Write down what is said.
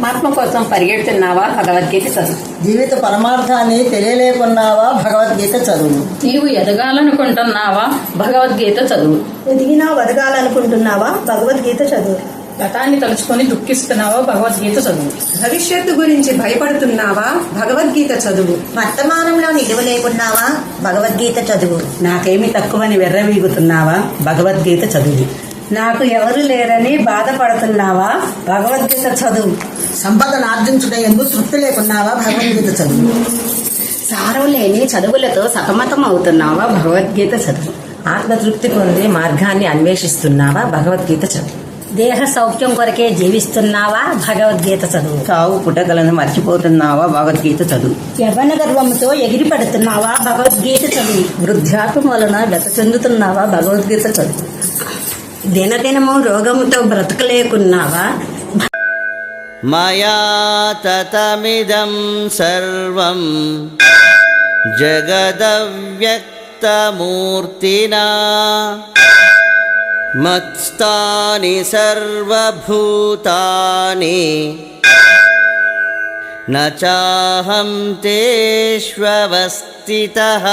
ఆత్మ కోసం పరిగెడుతున్నావా? భగవద్గీత చదువు. జీవిత పరమార్థాన్ని తెలియలేకున్నావా? భగవద్గీత చదువు. నీవు ఎదగాలనుకుంటున్నావా? భగవద్గీత చదువు. ఎదిగినా వదగాలనుకుంటున్నావా? భగవద్గీత చదువు. గతాన్ని తలుచుకొని దుఃఖిస్తున్నావా? భగవద్గీత చదువు. భవిష్యత్తు గురించి భయపడుతున్నావా? భగవద్గీత చదువు. వర్తమానంలో నిలువ లేకున్నావా? భగవద్గీత చదువు. నాకేమి తక్కువని వెర్రవీగుతున్నావా? భగవద్గీత చదువు. నాకు ఎవరు లేరని బాధపడుతున్నావా? భగవద్గీత చదువు. సంపదను ఆర్జించుట ఎందుకు తృప్తి లేకున్నావా? భగవద్గీత చదువు. సారం లేని చదువులతో సతమతం అవుతున్నావా? భగవద్గీత చదువు. ఆత్మతృప్తి పొందే మార్గాన్ని అన్వేషిస్తున్నావా? భగవద్గీత చదువు. దేహ సౌఖ్యం కొరకే జీవిస్తున్నావా? భగవద్గీత చదువు. చావు పుటకలను మర్చిపోతున్నావా? భగవద్గీత చదువు. యవ్వన గర్వంతో ఎగిరి పడుతున్నావా? భగవద్గీత చదువు. వృద్ధాత్మ వలన గత చెందుతున్నావా? భగవద్గీత చదువు. దినదినము రోగముతో బ్రతకలేకున్నావా? మయా తతమిదం సర్వం జగదవ్యక్తమూర్తినా మత్స్థాని సర్వభూతాని న చాహం తేష్వస్థితః